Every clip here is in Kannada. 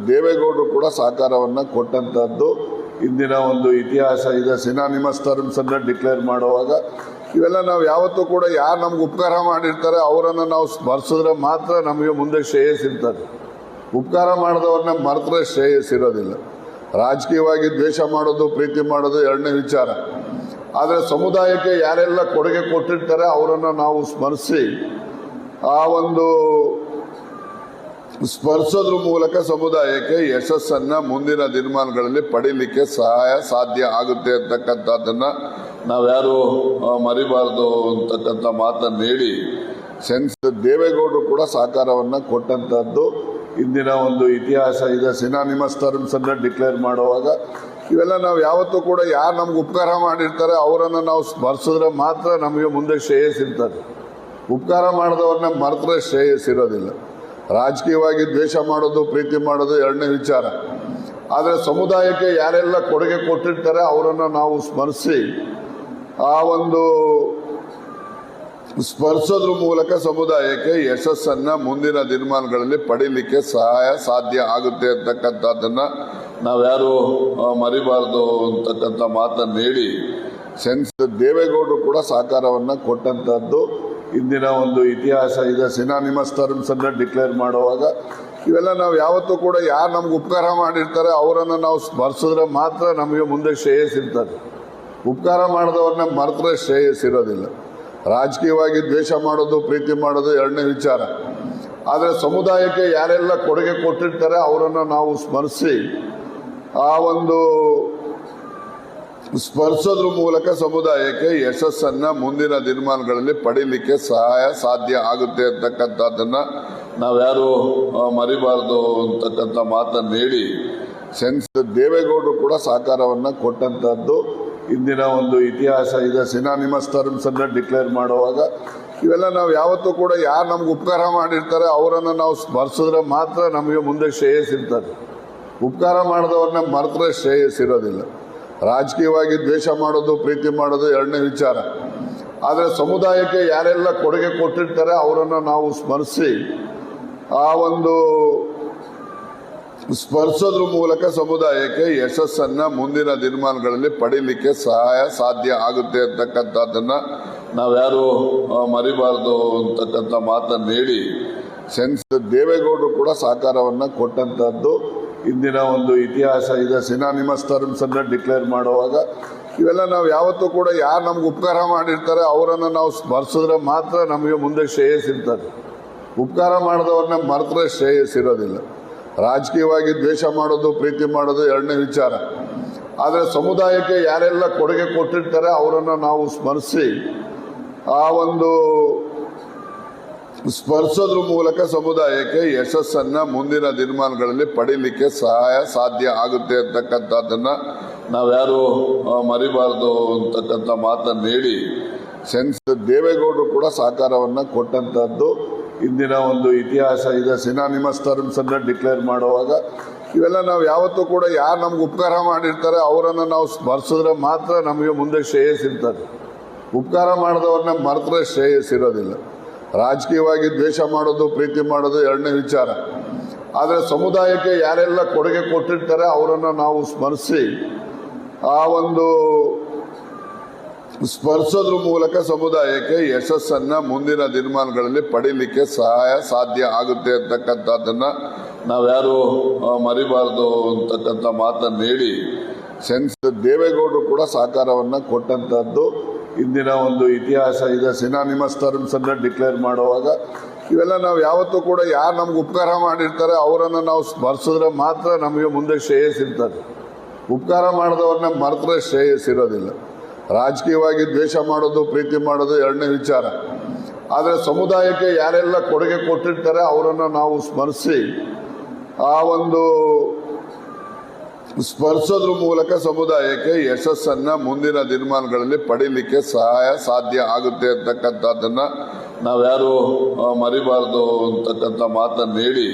ದೇವೇಗೌಡರು ಕೂಡ ಸಹಕಾರವನ್ನು ಕೊಟ್ಟಂತದ್ದು ಇಂದಿನ ಒಂದು ಇತಿಹಾಸ ಇದೆ. ಸಿನಾನಿಮಸ್ ಟರ್ಮ್ಸ್ ಅನ್ನು ಡಿಕ್ಲೇರ್ ಮಾಡುವಾಗ ಇವೆಲ್ಲ ನಾವು ಯಾವತ್ತೂ ಕೂಡ ಯಾರು ನಮ್ಗೆ ಉಪಕಾರ ಮಾಡಿರ್ತಾರೆ ಅವರನ್ನು ನಾವು ಸ್ಮರಿಸಿದ್ರೆ ಮಾತ್ರ ನಮಗೆ ಮುಂದೆ ಶ್ರೇಯಸ್ಸಿರ್ತದೆ. ಉಪಕಾರ ಮಾಡಿದವ್ರನ್ನ ಮರೆತರೆ ಶ್ರೇಯಸ್ಸಿರೋದಿಲ್ಲ. ರಾಜಕೀಯವಾಗಿ ದ್ವೇಷ ಮಾಡೋದು, ಪ್ರೀತಿ ಮಾಡೋದು ಎರಡನೇ ವಿಚಾರ. ಆದರೆ ಸಮುದಾಯಕ್ಕೆ ಯಾರೆಲ್ಲ ಕೊಡುಗೆ ಕೊಟ್ಟಿರ್ತಾರೆ ಅವರನ್ನು ನಾವು ಸ್ಮರಿಸಿ ಆ ಒಂದು ಸ್ಪರ್ಶೋದ್ರ ಮೂಲಕ ಸಮುದಾಯಕ್ಕೆ ಯಶಸ್ಸನ್ನ ಮುಂದಿನ ದಿನಮಾನಗಳಲ್ಲಿ ಪಡೀಲಿಕ್ಕೆ ಸಾಧ್ಯ ಆಗುತ್ತೆ ಅಂತಕ್ಕಂಥದ್ದನ್ನ ನಾವ್ಯಾರು ಮರಿಬಾರ್ದು ಅಂತಕ್ಕಂಥ ಮಾತನ್ನು ಹೇಳಿ ದೇವೇಗೌಡರು ಕೂಡ ಸಹಕಾರವನ್ನ ಕೊಟ್ಟಂತದ್ದು ಇಂದಿನ ಒಂದು ಇತಿಹಾಸ ಇದೆ. ಸಿನಾನಿಮಸ್ ಟರ್ಮ್ಸ್ ಅನ್ನ ಡಿಕ್ಲೇರ್ ಮಾಡುವಾಗ ಇವೆಲ್ಲ ನಾವು ಯಾವತ್ತೂ ಕೂಡ ಯಾರು ನಮ್ಗೆ ಉಪಕಾರ ಮಾಡಿರ್ತಾರೆ ಅವರನ್ನು ನಾವು ಸ್ಮರಿಸಿದ್ರೆ ಮಾತ್ರ ನಮಗೆ ಮುಂದೆ ಶ್ರೇಯಸ್ಸಿರ್ತದೆ. ಉಪಕಾರ ಮಾಡಿದವ್ರನ್ನ ಮರೆತರೆ ಶ್ರೇಯಸ್ಸಿರೋದಿಲ್ಲ. ರಾಜಕೀಯವಾಗಿ ದ್ವೇಷ ಮಾಡೋದು, ಪ್ರೀತಿ ಮಾಡೋದು ಎರಡನೇ ವಿಚಾರ. ಆದರೆ ಸಮುದಾಯಕ್ಕೆ ಯಾರೆಲ್ಲ ಕೊಡುಗೆ ಕೊಟ್ಟಿರ್ತಾರೆ ಅವರನ್ನು ನಾವು ಸ್ಮರಿಸಿ ಆ ಒಂದು ಸ್ಪರ್ಶೋದ್ರ ಮೂಲಕ ಸಮುದಾಯಕ್ಕೆ ಯಶಸ್ಸನ್ನ ಮುಂದಿನ ದಿನಮಾನಗಳಲ್ಲಿ ಪಡೀಲಿಕ್ಕೆ ಸಾಧ್ಯ ಆಗುತ್ತೆ ಅಂತಕ್ಕಂಥದ್ದನ್ನ ನಾವ್ಯಾರು ಮರಿಬಾರ್ದು ಅಂತಕ್ಕಂಥ ಮಾತನ್ನು ಹೇಳಿ ದೇವೇಗೌಡರು ಕೂಡ ಸಹಕಾರವನ್ನ ಕೊಟ್ಟಂತದ್ದು ಇಂದಿನ ಒಂದು ಇತಿಹಾಸ ಇದೆ. ಸಿನಾನಿಮಸ್ ಟರ್ಮ್ಸ್ ಅನ್ನ ಡಿಕ್ಲೇರ್ ಮಾಡುವಾಗ ಇವೆಲ್ಲ ನಾವು ಯಾವತ್ತೂ ಕೂಡ ಯಾರು ನಮ್ಗೆ ಉಪಕಾರ ಮಾಡಿರ್ತಾರೆ ಅವರನ್ನು ನಾವು ಸ್ಮರಿಸಿದ್ರೆ ಮಾತ್ರ ನಮಗೆ ಮುಂದೆ ಶ್ರೇಯಸ್ಸಿರ್ತದೆ. ಉಪಕಾರ ಮಾಡಿದವ್ರನ್ನ ಮರೆತರೆ ಶ್ರೇಯಸ್ಸಿರೋದಿಲ್ಲ. ರಾಜಕೀಯವಾಗಿ ದ್ವೇಷ ಮಾಡೋದು, ಪ್ರೀತಿ ಮಾಡೋದು ಎರಡನೇ ವಿಚಾರ. ಆದರೆ ಸಮುದಾಯಕ್ಕೆ ಯಾರೆಲ್ಲ ಕೊಡುಗೆ ಕೊಟ್ಟಿರ್ತಾರೆ ಅವರನ್ನು ನಾವು ಸ್ಮರಿಸಿ ಆ ಒಂದು ಸ್ಪರ್ಶೋದ್ರ ಮೂಲಕ ಸಮುದಾಯಕ್ಕೆ ಯಶಸ್ಸನ್ನ ಮುಂದಿನ ದಿನಮಾನಗಳಲ್ಲಿ ಪಡೀಲಿಕ್ಕೆ ಸಾಧ್ಯ ಆಗುತ್ತೆ ಅಂತಕ್ಕಂಥದ್ದನ್ನ ನಾವ್ಯಾರು ಮರಿಬಾರ್ದು ಅಂತಕ್ಕಂಥ ಮಾತನ್ನು ಹೇಳಿ ದೇವೇಗೌಡರು ಕೂಡ ಸಹಕಾರವನ್ನ ಕೊಟ್ಟಂತದ್ದು ಇಂದಿನ ಒಂದು ಇತಿಹಾಸ ಇದೆ. ಸಿನಾನಿಮಸ್ ಟರ್ಮ್ಸ್ ಅನ್ನ ಡಿಕ್ಲೇರ್ ಮಾಡುವಾಗ ಇವೆಲ್ಲ ನಾವು ಯಾವತ್ತೂ ಕೂಡ ಯಾರು ನಮ್ಗೆ ಉಪಕಾರ ಮಾಡಿರ್ತಾರೆ ಅವರನ್ನು ನಾವು ಸ್ಮರಿಸಿದ್ರೆ ಮಾತ್ರ ನಮಗೆ ಮುಂದೆ ಶ್ರೇಯಸ್ಸಿರ್ತದೆ. ಉಪಕಾರ ಮಾಡಿದವ್ರನ್ನ ಮರೆತರೆ ಶ್ರೇಯಸ್ಸಿರೋದಿಲ್ಲ. ರಾಜಕೀಯವಾಗಿ ದ್ವೇಷ ಮಾಡೋದು, ಪ್ರೀತಿ ಮಾಡೋದು ಎರಡನೇ ವಿಚಾರ. ಆದರೆ ಸಮುದಾಯಕ್ಕೆ ಯಾರೆಲ್ಲ ಕೊಡುಗೆ ಕೊಟ್ಟಿರ್ತಾರೆ ಅವರನ್ನು ನಾವು ಸ್ಮರಿಸಿ ಆ ಒಂದು ಸ್ಪರ್ಶೋದ್ರ ಮೂಲಕ ಸಮುದಾಯಕ್ಕೆ ಯಶಸ್ಸನ್ನ ಮುಂದಿನ ದಿನಮಾನಗಳಲ್ಲಿ ಪಡೀಲಿಕ್ಕೆ ಸಾಧ್ಯ ಆಗುತ್ತೆ ಅಂತಕ್ಕಂಥದ್ದನ್ನ ನಾವ್ಯಾರು ಮರಿಬಾರ್ದು ಅಂತಕ್ಕಂಥ ಮಾತನ್ನು ಹೇಳಿ ದೇವೇಗೌಡರು ಕೂಡ ಸಹಕಾರವನ್ನ ಕೊಟ್ಟಂತದ್ದು ಇಂದಿನ ಒಂದು ಇತಿಹಾಸ ಇದೆ. ಸಿನಾನಿಮಸ್ ಟರ್ಮ್ಸ್ ಅನ್ನ ಡಿಕ್ಲೇರ್ ಮಾಡುವಾಗ ಇವೆಲ್ಲ ನಾವು ಯಾವತ್ತೂ ಕೂಡ ಯಾರು ನಮ್ಗೆ ಉಪಕಾರ ಮಾಡಿರ್ತಾರೆ ಅವರನ್ನು ನಾವು ಸ್ಮರಿಸಿದ್ರೆ ಮಾತ್ರ ನಮಗೆ ಮುಂದೆ ಶ್ರೇಯಸ್ಸಿರ್ತದೆ. ಉಪಕಾರ ಮಾಡಿದವ್ರನ್ನ ಮರೆತರೆ ಶ್ರೇಯಸ್ಸಿರೋದಿಲ್ಲ. ರಾಜಕೀಯವಾಗಿ ದ್ವೇಷ ಮಾಡೋದು, ಪ್ರೀತಿ ಮಾಡೋದು ಎರಡನೇ ವಿಚಾರ. ಆದರೆ ಸಮುದಾಯಕ್ಕೆ ಯಾರೆಲ್ಲ ಕೊಡುಗೆ ಕೊಟ್ಟಿರ್ತಾರೆ ಅವರನ್ನು ನಾವು ಸ್ಮರಿಸಿ ಆ ಒಂದು ಸ್ಪರ್ಶೋದ್ರ ಮೂಲಕ ಸಮುದಾಯಕ್ಕೆ ಯಶಸ್ಸನ್ನ ಮುಂದಿನ ದಿನಮಾನಗಳಲ್ಲಿ ಪಡೀಲಿಕ್ಕೆ ಸಾಧ್ಯ ಆಗುತ್ತೆ ಅಂತಕ್ಕಂಥದ್ದನ್ನ ನಾವ್ಯಾರು ಮರಿಬಾರ್ದು ಅಂತಕ್ಕಂಥ ಮಾತನ್ನು ಹೇಳಿ ದೇವೇಗೌಡರು ಕೂಡ ಸಹಕಾರವನ್ನ ಕೊಟ್ಟಂತದ್ದು ಇಂದಿನ ಒಂದು ಇತಿಹಾಸ ಇದೆ. ಸಿನಾನಿಮಸ್ ಟರ್ಮ್ಸ್ ಅನ್ನ ಡಿಕ್ಲೇರ್ ಮಾಡುವಾಗ ಇವೆಲ್ಲ ನಾವು ಯಾವತ್ತೂ ಕೂಡ ಯಾರು ನಮ್ಗೆ ಉಪಕಾರ ಮಾಡಿರ್ತಾರೆ ಅವರನ್ನು ನಾವು ಸ್ಮರಿಸಿದ್ರೆ ಮಾತ್ರ ನಮಗೆ ಮುಂದೆ ಶ್ರೇಯಸ್ಸಿರ್ತದೆ. ಉಪಕಾರ ಮಾಡಿದವ್ರನ್ನ ಮರೆತರೆ ಶ್ರೇಯಸ್ಸಿರೋದಿಲ್ಲ. ರಾಜಕೀಯವಾಗಿ ದ್ವೇಷ ಮಾಡೋದು, ಪ್ರೀತಿ ಮಾಡೋದು ಎರಡನೇ ವಿಚಾರ. ಆದರೆ ಸಮುದಾಯಕ್ಕೆ ಯಾರೆಲ್ಲ ಕೊಡುಗೆ ಕೊಟ್ಟಿರ್ತಾರೆ ಅವರನ್ನು ನಾವು ಸ್ಮರಿಸಿ ಆ ಒಂದು ಸ್ಪರ್ಶೋದ್ರ ಮೂಲಕ ಸಮುದಾಯಕ್ಕೆ ಯಶಸ್ಸನ್ನ ಮುಂದಿನ ದಿನಮಾನಗಳಲ್ಲಿ ಪಡೀಲಿಕ್ಕೆ ಸಾಧ್ಯ ಆಗುತ್ತೆ ಅಂತಕ್ಕಂಥದ್ದನ್ನ ನಾವ್ಯಾರು ಮರಿಬಾರ್ದು ಅಂತಕ್ಕಂಥ ಮಾತನ್ನು ಹೇಳಿ ದೇವೇಗೌಡರು ಕೂಡ ಸಹಕಾರವನ್ನ ಕೊಟ್ಟಂತದ್ದು ಇಂದಿನ ಒಂದು ಇತಿಹಾಸ ಇದೆ. ಸಿನಾನಿಮಸ್ ಟರ್ಮ್ಸ್ ಅನ್ನ ಡಿಕ್ಲೇರ್ ಮಾಡುವಾಗ ಇವೆಲ್ಲ ನಾವು ಯಾವತ್ತೂ ಕೂಡ ಯಾರು ನಮ್ಗೆ ಉಪಕಾರ ಮಾಡಿರ್ತಾರೆ ಅವರನ್ನು ನಾವು ಸ್ಮರಿಸಿದ್ರೆ ಮಾತ್ರ ನಮಗೆ ಮುಂದೆ ಶ್ರೇಯಸ್ಸಿರ್ತದೆ. ಉಪಕಾರ ಮಾಡಿದವ್ರನ್ನ ಮರೆತರೆ ಶ್ರೇಯಸ್ಸಿರೋದಿಲ್ಲ. ರಾಜಕೀಯವಾಗಿ ದ್ವೇಷ ಮಾಡೋದು, ಪ್ರೀತಿ ಮಾಡೋದು ಎರಡನೇ ವಿಚಾರ. ಆದರೆ ಸಮುದಾಯಕ್ಕೆ ಯಾರೆಲ್ಲ ಕೊಡುಗೆ ಕೊಟ್ಟಿರ್ತಾರೆ ಅವರನ್ನು ನಾವು ಸ್ಮರಿಸಿ ಆ ಒಂದು ಸ್ಪರ್ಶೋದ್ರ ಮೂಲಕ ಸಮುದಾಯಕ್ಕೆ ಯಶಸ್ಸನ್ನ ಮುಂದಿನ ದಿನಮಾನಗಳಲ್ಲಿ ಪಡೀಲಿಕ್ಕೆ ಸಾಧ್ಯ ಆಗುತ್ತೆ ಅಂತಕ್ಕಂಥದ್ದನ್ನ ನಾವ್ಯಾರು ಮರಿಬಾರ್ದು ಅಂತಕ್ಕಂಥ ಮಾತನ್ನು ಹೇಳಿ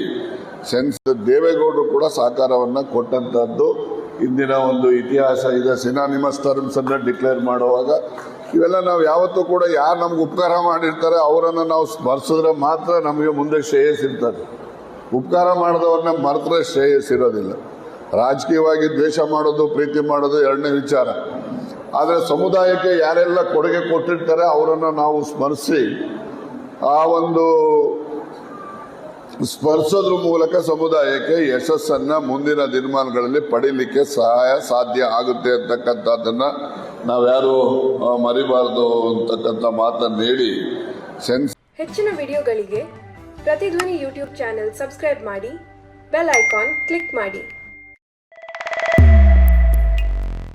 ದೇವೇಗೌಡರು ಕೂಡ ಸಹಕಾರವನ್ನ ಕೊಟ್ಟಂತದ್ದು ಇಂದಿನ ಒಂದು ಇತಿಹಾಸ ಇದೆ. ಸಿನಾನಿಮಸ್ ಟರ್ಮ್ಸ್ ಅನ್ನ ಡಿಕ್ಲೇರ್ ಮಾಡುವಾಗ ಇವೆಲ್ಲ ನಾವು ಯಾವತ್ತೂ ಕೂಡ ಯಾರು ನಮ್ಗೆ ಉಪಕಾರ ಮಾಡಿರ್ತಾರೆ ಅವರನ್ನು ನಾವು ಸ್ಮರಿಸಿದ್ರೆ ಮಾತ್ರ ನಮಗೆ ಮುಂದೆ ಶ್ರೇಯಸ್ಸಿರ್ತದೆ. ಉಪಕಾರ ಮಾಡಿದವ್ರನ್ನ ಮರೆತರೆ ಶ್ರೇಯಸ್ಸಿರೋದಿಲ್ಲ. ರಾಜಕೀಯವಾಗಿ ದ್ವೇಷ ಮಾಡೋದು ಪ್ರೀತಿ ಮಾಡೋದು ಎರಡನೇ ವಿಚಾರ. ಆದರೆ ಸಮುದಾಯಕ್ಕೆ ಯಾರೆಲ್ಲ ಕೊಡುಗೆ ಕೊಟ್ಟಿರ್ತಾರೆ ಅವರನ್ನು ನಾವು ಸ್ಮರಿಸಿ ಆ ಒಂದು ಸ್ಪರ್ಶೋದ್ರ ಮೂಲಕ ಸಮುದಾಯಕ್ಕೆ ಯಶಸ್ಸನ್ನ ಮುಂದಿನ ದಿನಮಾನಗಳಲ್ಲಿ ಪಡೀಲಿಕ್ಕೆ ಸಾಧ್ಯ ಆಗುತ್ತೆ ಅಂತಕ್ಕಂಥದ್ದನ್ನ ನಾವ್ಯಾರು ಮರಿಬಾರ್ದು ಅಂತಕ್ಕಂಥ ಮಾತನ್ನು ಹೇಳಿ ಹೆಚ್ಚಿನ ವಿಡಿಯೋಗಳಿಗೆ ಪ್ರತಿಧ್ವನಿ ಯೂಟ್ಯೂಬ್ ಚಾನೆಲ್ ಸಬ್ಸ್ಕ್ರೈಬ್ ಮಾಡಿ, ಬೆಲ್ ಐಕಾನ್ ಕ್ಲಿಕ್ ಮಾಡಿ.